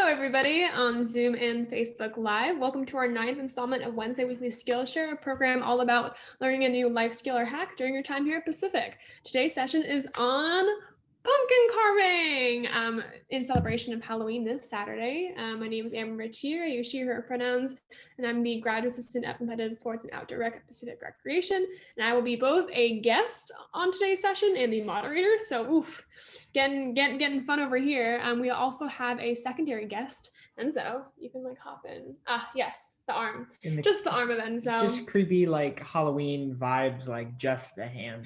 everybody on Zoom and Facebook Live. Welcome to our 9th installment of Wednesday Weekly Skillshare, a program all about learning a new life skill or hack during your time here at Pacific. Today's session is on pumpkin carving in celebration of Halloween this Saturday. My name is Amber Ritchie. I use she, her pronouns, and I'm the graduate assistant at competitive sports and outdoor rec at Pacific Recreation. And I will be both a guest on today's session and the moderator. So, getting fun over here. We also have a secondary guest, Enzo. You can hop in. Yes, the arm. Just the arm of Enzo. Just creepy Halloween vibes, just the hand.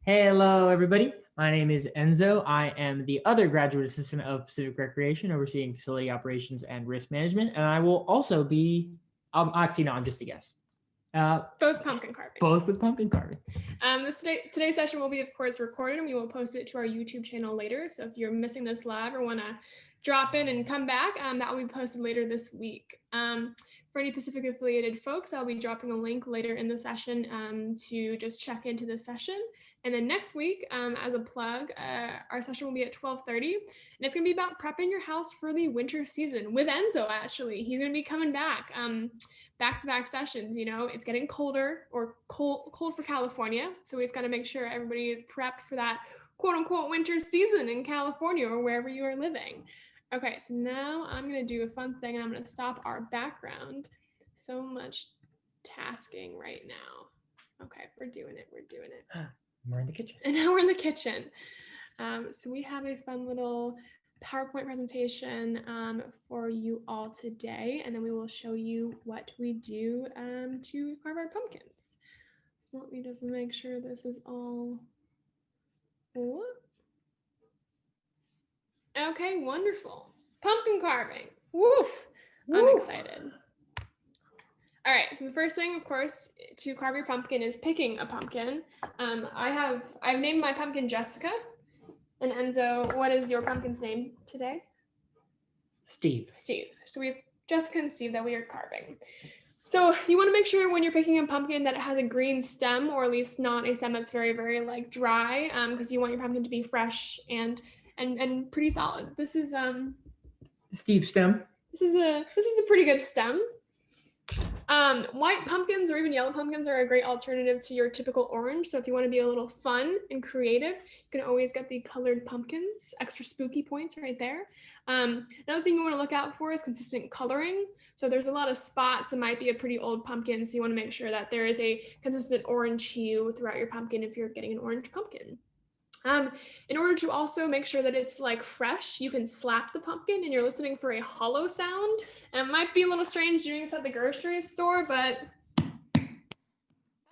Hello, everybody. My name is Enzo. I am the other graduate assistant of Pacific Recreation, overseeing facility operations and risk management. And I will also be, actually, no, I'm just a guest. Both pumpkin carving. Both with pumpkin carving. Today's session will be, of course, recorded, and we will post it to our YouTube channel later. So if you're missing this live or want to drop in and come back, that will be posted later this week. For any Pacific affiliated folks, I'll be dropping a link later in the session to just check into the session. And then next week, as a plug, our session will be at 12:30, and it's going to be about prepping your house for the winter season with Enzo, actually. He's going to be coming back. Back-to-back sessions. It's getting colder, or cold for California, so we just got to make sure everybody is prepped for that quote-unquote winter season in California or wherever you are living. Okay, so now I'm going to do a fun thing, and I'm going to stop our background. So much tasking right now. Okay, we're doing it. We're in the kitchen. And now we're in the kitchen. So we have a fun little PowerPoint presentation for you all today, and then we will show you what we do to carve our pumpkins. So let me just make sure this is all. Okay, wonderful. Pumpkin carving. Woof! I'm excited. All right, so the first thing, of course, to carve your pumpkin is picking a pumpkin. I've named my pumpkin Jessica. And Enzo, what is your pumpkin's name today? Steve. So we have Jessica and Steve that we are carving. So you want to make sure when you're picking a pumpkin that it has a green stem, or at least not a stem that's very, very dry, because you want your pumpkin to be fresh and pretty solid. This is Steve's stem. This is a pretty good stem. White pumpkins or even yellow pumpkins are a great alternative to your typical orange. So if you want to be a little fun and creative, you can always get the colored pumpkins, extra spooky points right there. Another thing you want to look out for is consistent coloring. So there's a lot of spots. It might be a pretty old pumpkin, so you want to make sure that there is a consistent orange hue throughout your pumpkin if you're getting an orange pumpkin. In order to also make sure that it's fresh, you can slap the pumpkin and you're listening for a hollow sound. And it might be a little strange doing this at the grocery store, but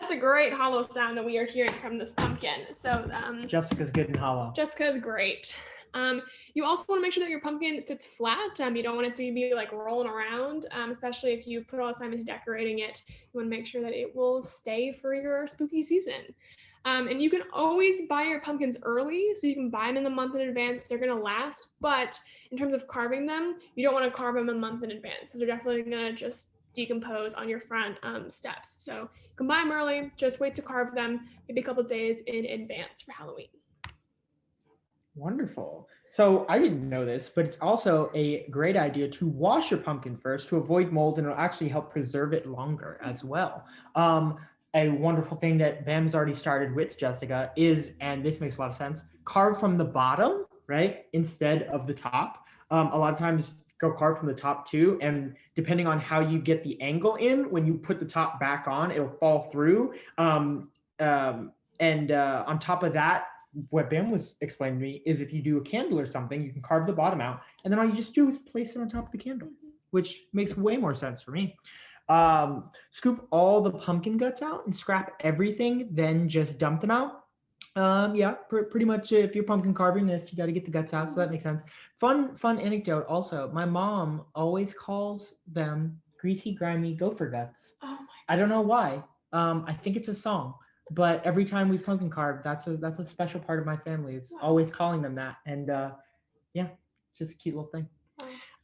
that's a great hollow sound that we are hearing from this pumpkin. So Jessica's good and hollow. Jessica's great. You also want to make sure that your pumpkin sits flat. You don't want it to be rolling around, especially if you put all this time into decorating it. You want to make sure that it will stay for your spooky season. And you can always buy your pumpkins early, so you can buy them in a month in advance. They're going to last, but in terms of carving them, you don't want to carve them a month in advance, because they're definitely going to just decompose on your front steps. So you can buy them early, just wait to carve them maybe a couple of days in advance for Halloween. Wonderful. So I didn't know this, but it's also a great idea to wash your pumpkin first to avoid mold, and it'll actually help preserve it longer as well. A wonderful thing that Bam's already started with, Jessica, is, and this makes a lot of sense, carve from the bottom, right, instead of the top. A lot of times go carve from the top too, and depending on how you get the angle in, when you put the top back on, it'll fall through. And on top of that, what Bam was explaining to me is if you do a candle or something, you can carve the bottom out, and then all you just do is place it on top of the candle, which makes way more sense for me. Scoop all the pumpkin guts out and scrap everything, then just dump them out. Pretty much if you're pumpkin carving, you got to get the guts out, so that makes sense. Fun anecdote also, my mom always calls them greasy, grimy gopher guts. Oh my God. I don't know why. I think it's a song, but every time we pumpkin carve, that's a special part of my family. It's always calling them that, and it's just a cute little thing.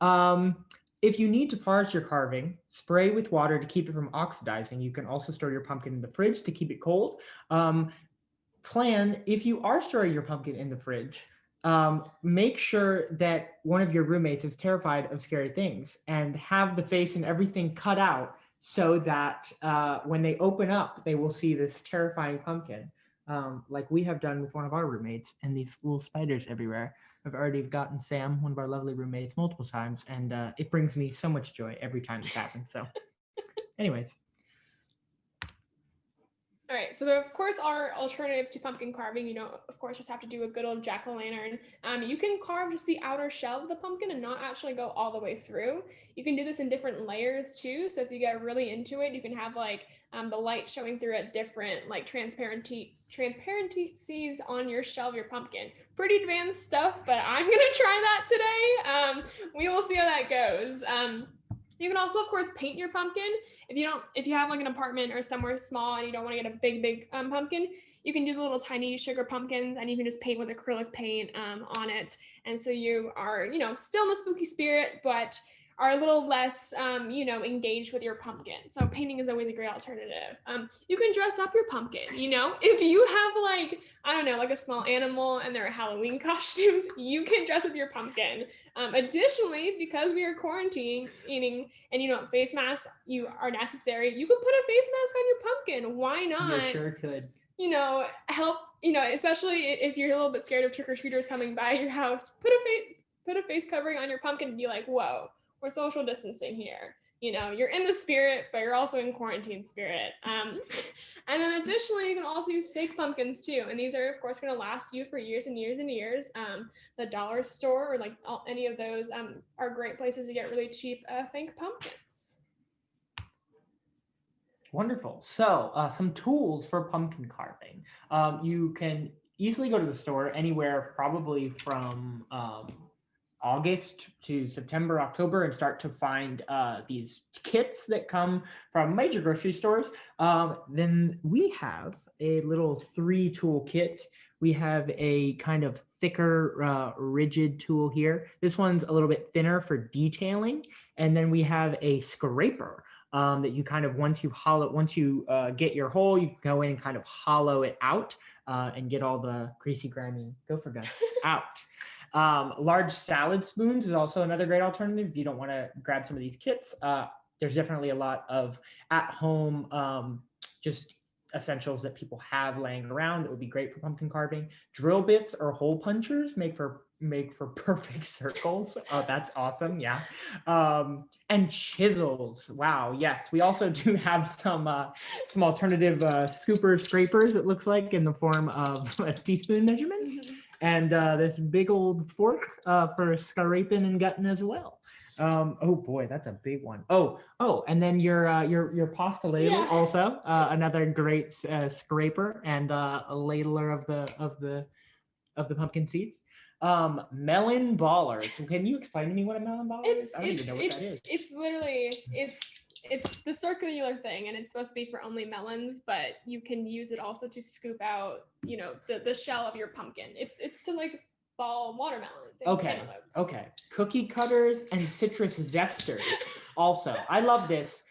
Wow. If you need to parch your carving, spray with water to keep it from oxidizing. You can also store your pumpkin in the fridge to keep it cold. Plan, if you are storing your pumpkin in the fridge, make sure that one of your roommates is terrified of scary things and have the face and everything cut out so that when they open up, they will see this terrifying pumpkin, like we have done with one of our roommates, and these little spiders everywhere. I've already gotten Sam, one of our lovely roommates, multiple times, and it brings me so much joy every time this happens. So, anyways. All right, so there, of course, are alternatives to pumpkin carving. You know, of course, just have to do a good old jack-o'-lantern. You can carve just the outer shell of the pumpkin and not actually go all the way through. You can do this in different layers too. So if you get really into it, you can have like the light showing through at different like transparencies on your shell of your pumpkin. Pretty advanced stuff, but I'm gonna try that today. We will see how that goes. You can also, of course, paint your pumpkin. If you have like an apartment or somewhere small and you don't want to get a big pumpkin, you can do the little tiny sugar pumpkins, and you can just paint with acrylic paint on it. And so you are, still in the spooky spirit, but are a little less, engaged with your pumpkin. So painting is always a great alternative. You can dress up your pumpkin. If you have like, I don't know, like a small animal and there are Halloween costumes, you can dress up your pumpkin. Additionally, because we are quarantining and face masks are necessary, you can put a face mask on your pumpkin. Why not? You sure could. Help. Especially if you're a little bit scared of trick or treaters coming by your house, put a face covering on your pumpkin and be like, whoa, we're social distancing here. You're in the spirit, but you're also in quarantine spirit. And then additionally, you can also use fake pumpkins too. And these are, of course, going to last you for years and years and years. The dollar store or like any of those are great places to get really cheap fake pumpkins. Wonderful. So some tools for pumpkin carving. You can easily go to the store anywhere, probably from August to September, October, and start to find these kits that come from major grocery stores. Then we have a little 3-tool kit. We have a kind of thicker, rigid tool here. This one's a little bit thinner for detailing. And then we have a scraper that you kind of, once you get your hole, you go in and kind of hollow it out and get all the greasy, grimy gopher guts out. Large salad spoons is also another great alternative if you don't want to grab some of these kits. There's definitely a lot of at-home just essentials that people have laying around that would be great for pumpkin carving. Drill bits or hole punchers make for perfect circles. Oh, that's awesome. Yeah. And chisels. Wow. Yes. We also do have some alternative scoopers, scrapers, it looks like, in the form of teaspoon measurements. And this big old fork for scraping and gutting as well. Oh boy, that's a big one. Oh, and then your pasta ladle, also another great scraper and a ladler of the pumpkin seeds. Melon ballers. Can you explain to me what a melon baller is? I don't even know what that is. It's literally it's the circular thing, and it's supposed to be for only melons, but you can use it also to scoop out, the shell of your pumpkin. It's to like ball watermelons and cantaloupes. Okay. Cookie cutters and citrus zesters. Also, I love this.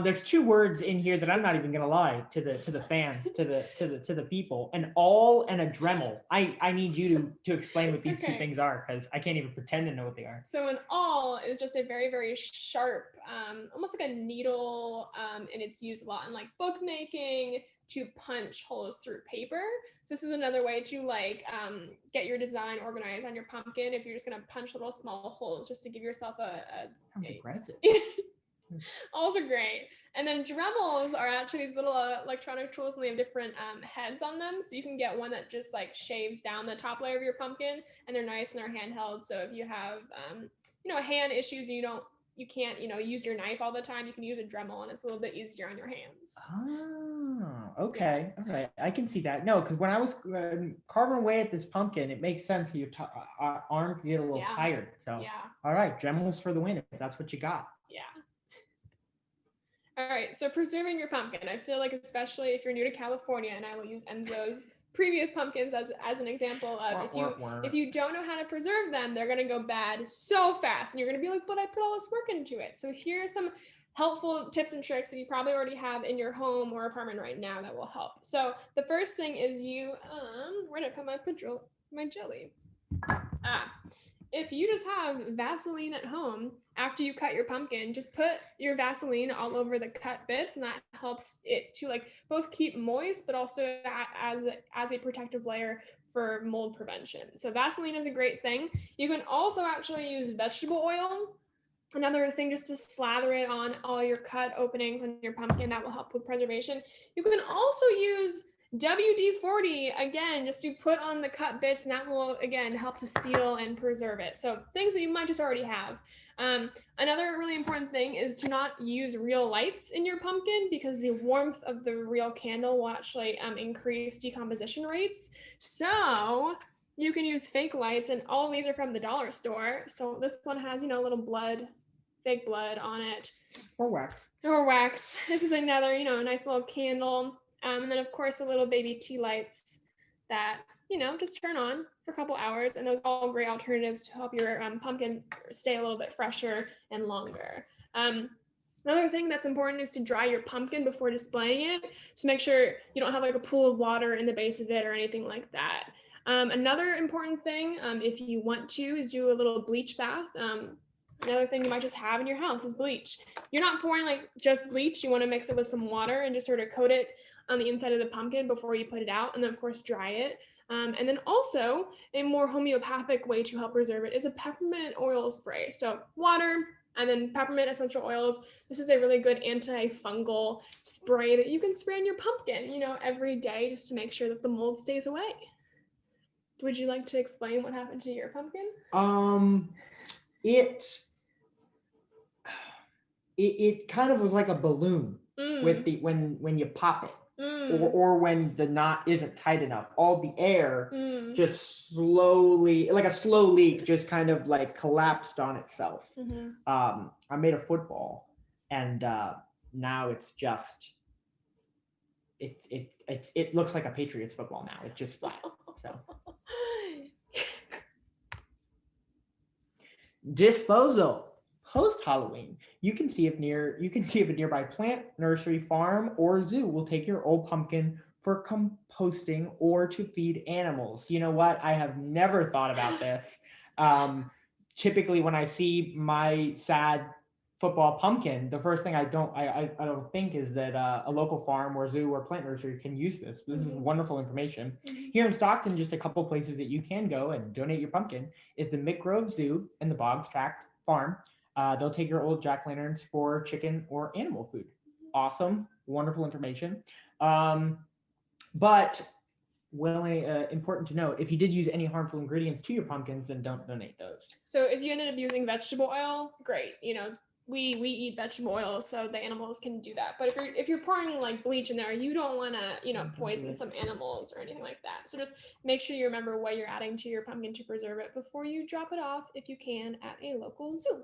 There's 2 words in here that I'm not even gonna lie to the fans, to the people. An awl and a Dremel. I need you to explain what these 2 things are, because I can't even pretend to know what they are. So an awl is just a very, very sharp, almost like a needle, and it's used a lot in like bookmaking to punch holes through paper. So this is another way to like get your design organized on your pumpkin if you're just gonna punch little small holes just to give yourself Sounds aggressive. Awls are great. And then Dremels are actually these little electronic tools, and they have different heads on them. So you can get one that just like shaves down the top layer of your pumpkin, and they're nice and they're handheld. So if you have hand issues and you can't use your knife all the time, you can use a Dremel, and it's a little bit easier on your hands. Oh, okay. Yeah. All right. I can see that. No, because when I was carving away at this pumpkin, it makes sense. Your arm can get a little tired. So, all right, Dremels for the win if that's what you got. Yeah. All right, so preserving your pumpkin. I feel like especially if you're new to California, and I will use Enzo's previous pumpkins as an example of if you don't know how to preserve them, they're gonna go bad so fast, and you're gonna be like, but I put all this work into it. So here are some helpful tips and tricks that you probably already have in your home or apartment right now that will help. So the first thing is where did I put my jelly? If you just have Vaseline at home, after you cut your pumpkin, just put your Vaseline all over the cut bits, and that helps it to like both keep moist, but also as a protective layer for mold prevention. So Vaseline is a great thing. You can also actually use vegetable oil. Another thing, just to slather it on all your cut openings on your pumpkin, that will help with preservation. You can also use WD-40 again, just to put on the cut bits, and that will again help to seal and preserve it. So things that you might just already have. Another really important thing is to not use real lights in your pumpkin, because the warmth of the real candle will actually increase decomposition rates. So you can use fake lights, and all of these are from the dollar store. So this one has, a little blood, fake blood on it. Or wax. Or wax. This is another, nice little candle. And then, of course, the little baby tea lights that, just turn on for a couple hours. And those are all great alternatives to help your pumpkin stay a little bit fresher and longer. Another thing that's important is to dry your pumpkin before displaying it. So make sure you don't have like a pool of water in the base of it or anything like that. Another important thing, if you want to, is do a little bleach bath. Another thing you might just have in your house is bleach. You're not pouring like just bleach. You want to mix it with some water and just sort of coat it on the inside of the pumpkin before you put it out, and then of course dry it. And then also a more homeopathic way to help preserve it is a peppermint oil spray. So water and then peppermint essential oils. This is a really good antifungal spray that you can spray on your pumpkin, every day, just to make sure that the mold stays away. Would you like to explain what happened to your pumpkin? It kind of was like a balloon with the when you pop it. Or when the knot isn't tight enough, all the air just slowly, like a slow leak, just kind of like collapsed on itself. I made a football, and now it's just it looks like a Patriots football now. It's just flat. So disposal. Post Halloween, you can see if a nearby plant, nursery, farm, or zoo will take your old pumpkin for composting or to feed animals. You know what? I have never thought about this. Typically, when I see my sad football pumpkin, the first thing I don't think is that a local farm or zoo or plant nursery can use this. This is wonderful information. Here in Stockton, just a couple places that you can go and donate your pumpkin is the McGrove Zoo and the Boggs Tract Farm. They'll take your old jack-lanterns for chicken or animal food. Awesome, wonderful information. But important to note, if you did use any harmful ingredients to your pumpkins, then don't donate those. So if you ended up using vegetable oil, great. We eat vegetable oil, so the animals can do that. But if you're pouring like bleach in there, you don't want to poison some animals or anything like that. So just make sure you remember what you're adding to your pumpkin to preserve it before you drop it off, if you can, at a local zoo.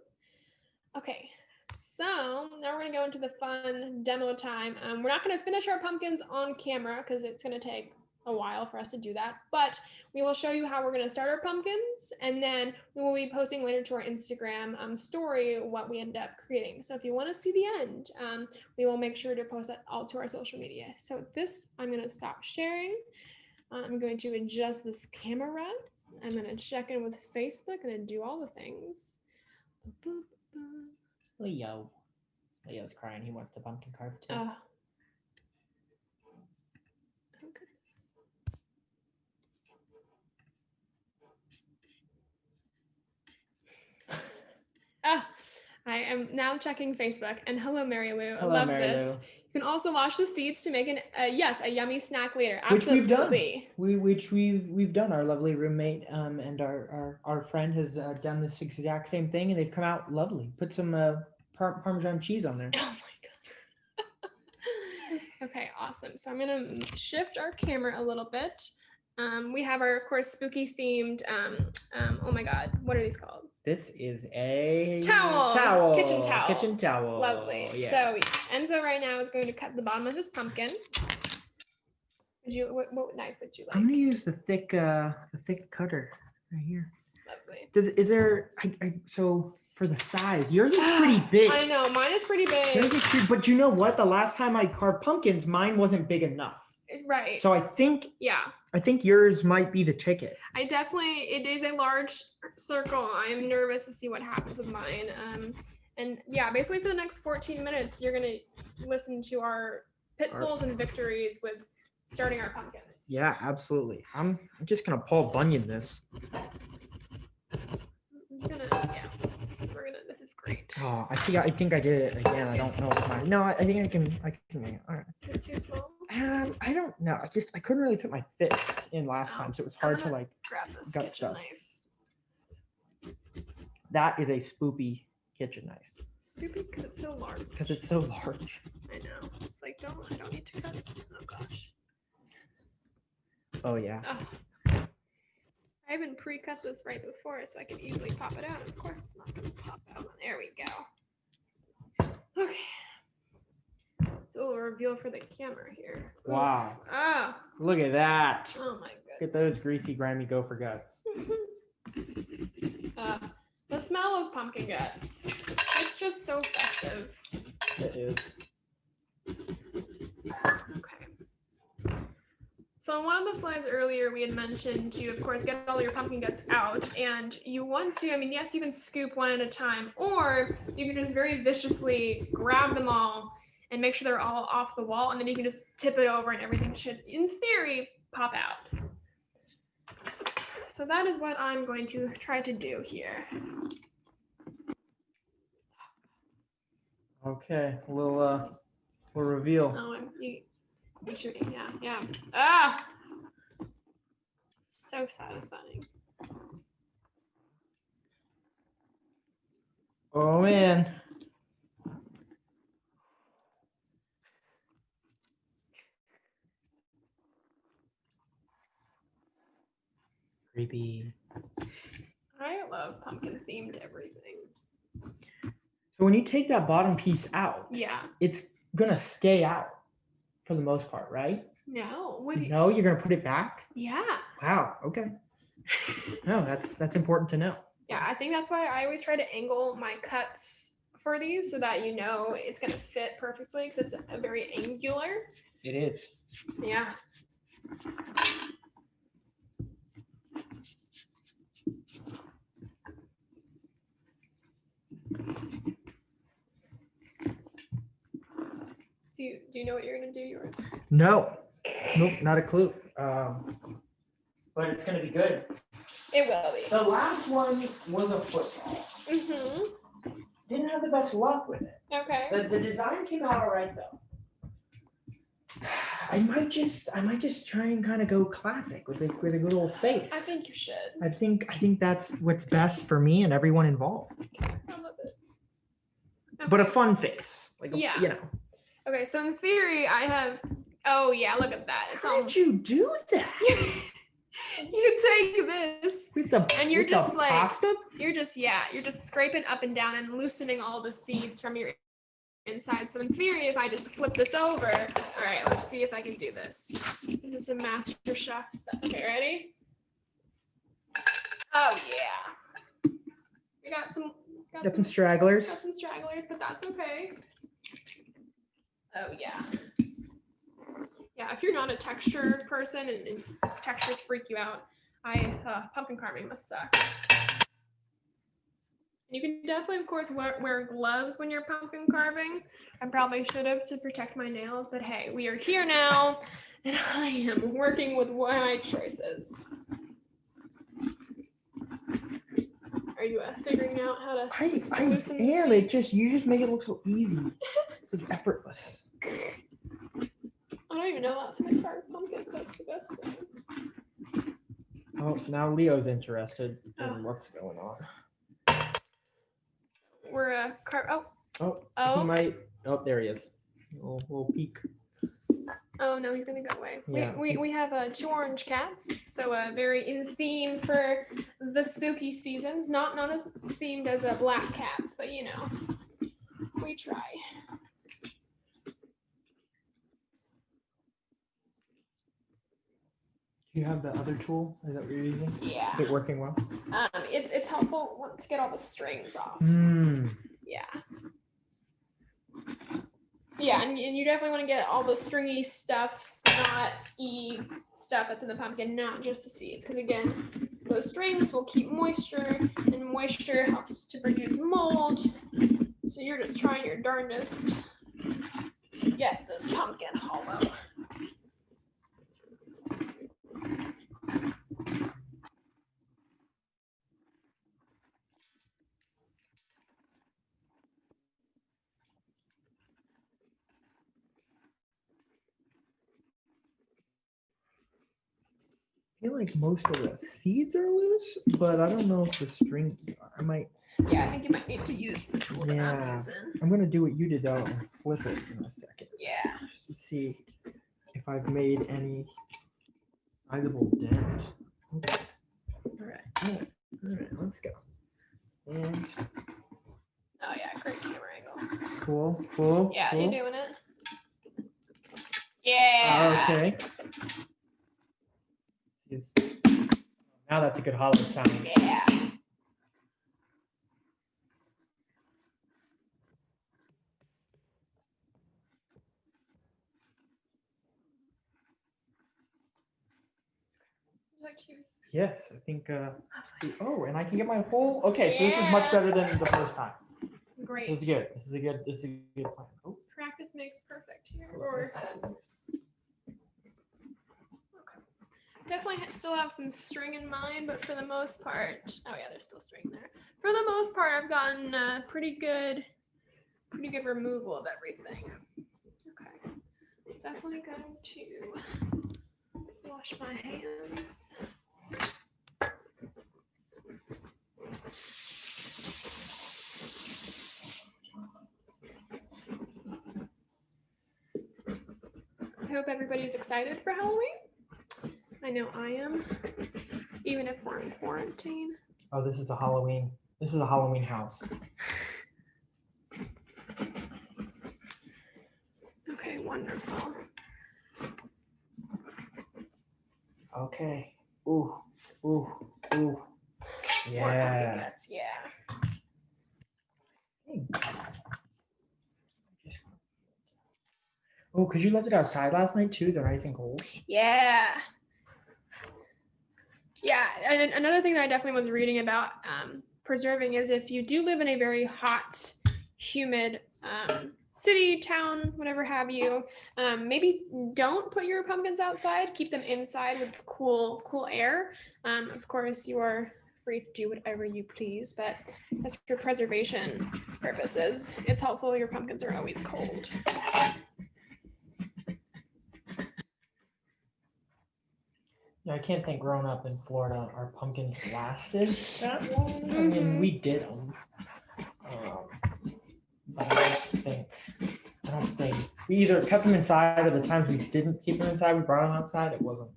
Okay, so now we're going to go into the fun demo time. We're not going to finish our pumpkins on camera because it's going to take a while for us to do that, but we will show you how we're going to start our pumpkins, and then we will be posting later to our Instagram story what we ended up creating. So if you want to see the end, we will make sure to post that all to our social media. So I'm going to stop sharing. I'm going to adjust this camera. I'm going to check in with Facebook and do all the things. Leo's crying. He wants the pumpkin carved too. Oh, I am now checking Facebook, and hello, Mary Lou. I love Mary this. Lou. You can also wash the seeds to make a yummy snack later. Absolutely. Which we've done. Our lovely roommate and our friend has done this exact same thing, and they've come out lovely. Put some Parmesan cheese on there. Oh my god. Okay, awesome. So I'm gonna shift our camera a little bit. We have our, of course, spooky themed. Oh my god, what are these called? This is a towel. Kitchen towel. Lovely. Yeah. So Enzo right now is going to cut the bottom of his pumpkin. What knife would you like? I'm gonna use the thick cutter right here. Lovely. Is there? So for the size, yours is pretty big. I know, mine is pretty big. But you know what? The last time I carved pumpkins, mine wasn't big enough. Right. So I think. Yeah. I think yours might be the ticket. It is a large circle. I'm nervous to see what happens with mine. And yeah, basically for the next 14 minutes, you're gonna listen to our pitfalls and victories with starting our pumpkins. Yeah, absolutely. I'm just gonna Paul Bunyan this. I'm just gonna, yeah, this is great. Oh, I think I did it again. I don't know if my, no, I think I can, all right. Is it too small? I don't know. I couldn't really fit my fist in last time, so it was hard to like grab this gut kitchen stuff. knife. That is a spoopy kitchen knife. Spoopy because it's so large. Because it's so large. I know. It's like, I don't need to cut. Oh gosh. Oh yeah. Oh. I even pre-cut this right before so I can easily pop it out. Of course it's not going to pop out. There we go. Okay. It's a little reveal for the camera here. Wow. Oh. Look at that. Oh my goodness. Look at those greasy, grimy gopher guts. The smell of pumpkin guts. It's just so festive. It is. Okay. So on one of the slides earlier, we had mentioned to, of course, get all your pumpkin guts out. And you want to, I mean, yes, you can scoop one at a time, or you can just very viciously grab them all and make sure they're all off the wall. And then you can just tip it over and everything should, in theory, pop out. So that is what I'm going to try to do here. Okay, we'll reveal. Oh, yeah. Ah! So satisfying. Oh man. Creepy. I love pumpkin themed everything. So when you take that bottom piece out, yeah, it's gonna stay out for the most part, right? No, what do you? No, you're gonna put it back? Yeah. Wow. Okay. No, that's important to know. Yeah, I think that's why I always try to angle my cuts for these so that you know it's gonna fit perfectly because it's a very angular. It is. Yeah. Do you know what you're gonna do yours? No. Nope, not a clue. But it's gonna be good. It will be. The last one was a football. Mm-hmm. Didn't have the best luck with it. Okay. The design came out all right though. I might just try and kind of go classic with a good old face. I think you should. I think that's what's best for me and everyone involved. I love it. Okay. But a fun face, like yeah. You know. Okay, so in theory, I have. Oh yeah, look at that. It's How did you do that? You take this With the and you're just like pasta? you're just scraping up and down and loosening all the seeds from your inside. So in theory, if I just flip this over, all right, let's see if I can do this. This is some Master Chef stuff. Okay, ready? Oh yeah. We got some stragglers. Got some stragglers, but that's okay. Oh yeah. Yeah, if you're not a texture person and textures freak you out, pumpkin carving must suck. You can definitely, of course, wear gloves when you're pumpkin carving. I probably should have to protect my nails, but hey, we are here now, and I am working with my choices. Are you figuring out how to? I am. You just make it look so easy. It's like effortless. I don't even know that's my carved pumpkins. That's the best thing. Oh, now Leo's interested in what's going on. We're He might. Oh, there he is. We'll peek. Oh no, he's gonna go away. Yeah. We have 2 orange cats, so very in theme for the spooky seasons. Not as themed as black cats, but you know, we try. Do you have the other tool? Is that what you're using? Yeah. Is it working well? It's helpful to get all the strings off. Mm. Yeah. Yeah, and you definitely want to get all the stringy stuff, snot-y stuff that's in the pumpkin, not just the seeds. Because again, those strings will keep moisture, and moisture helps to produce mold. So you're just trying your darndest to get this pumpkin hollow. I feel like most of the seeds are loose, but I don't know if the strings are. I might. Yeah, I think you might need to use the tool that I'm using. I'm gonna do what you did though and flip it in a second. Yeah. Just to see if I've made any sizable dent. Okay. All right, let's go. And oh yeah, great camera angle. Cool. Yeah, cool. you're doing it. Yeah. Okay. Yes. Now that's a good hollow sound. Yeah. Yes, I think. Oh, and I can get my whole. Okay, so this is much better than the first time. Great. This is good. This is a good plan. Oh. Practice makes perfect here. Or definitely still have some string in mind, but for the most part, oh yeah, there's still string there. For the most part, I've gotten pretty good removal of everything. Okay, definitely going to wash my hands. I hope everybody's excited for Halloween. I know I am, even if we're in quarantine. Oh, this is a Halloween. This is a Halloween house. Okay, wonderful. Okay. Ooh. Yeah. Guts, yeah. Oh, because you left it outside last night too? They're nice and cold. Yeah. Yeah, and another thing that I definitely was reading about preserving is if you do live in a very hot, humid city, town, whatever have you, maybe don't put your pumpkins outside. Keep them inside with cool air. Of course, you are free to do whatever you please, but as for preservation purposes, it's helpful your pumpkins are always cold. Yeah, I can't think growing up in Florida, our pumpkins lasted that long. I mean, we did them. But I don't think we either kept them inside or the times we didn't keep them inside, we brought them outside. It wasn't.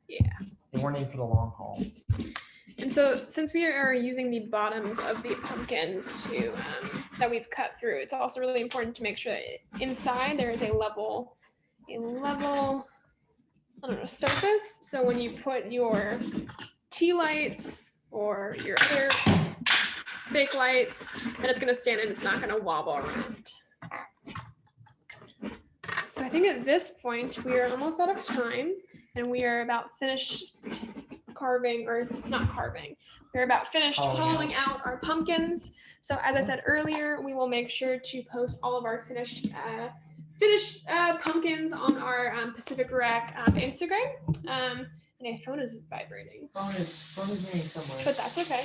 Yeah. They weren't in for the long haul. And so since we are using the bottoms of the pumpkins to that we've cut through, it's also really important to make sure that inside there is a level, I don't know, surface. So when you put your tea lights or your other fake lights, and it's gonna stand and it's not gonna wobble around. So I think at this point we are almost out of time and we are about finished carving, or not carving. We're about finished hollowing out our pumpkins. So as I said earlier, we will make sure to post all of our finished pumpkins on our Pacific Rec Instagram. And my phone is vibrating. Phone is ringing somewhere. But that's okay.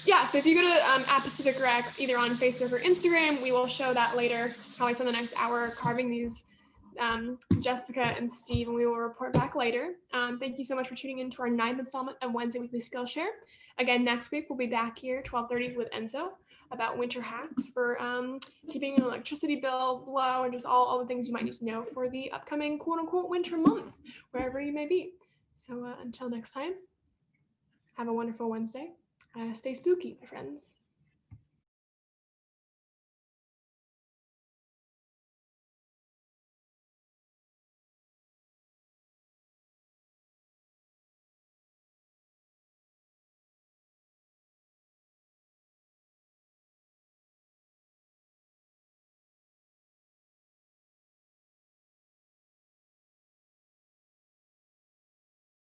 Yeah, so if you go to at Pacific Rec, either on Facebook or Instagram, we will show that later, probably spend the next hour carving these, Jessica and Steve, and we will report back later. Thank you so much for tuning in to our 9th installment of Wednesday Weekly Skillshare. Again, next week we'll be back here 12:30 with Enzo about winter hacks for keeping an electricity bill low and just all the things you might need to know for the upcoming quote-unquote winter month, wherever you may be. So until next time, have a wonderful Wednesday. Stay spooky, my friends.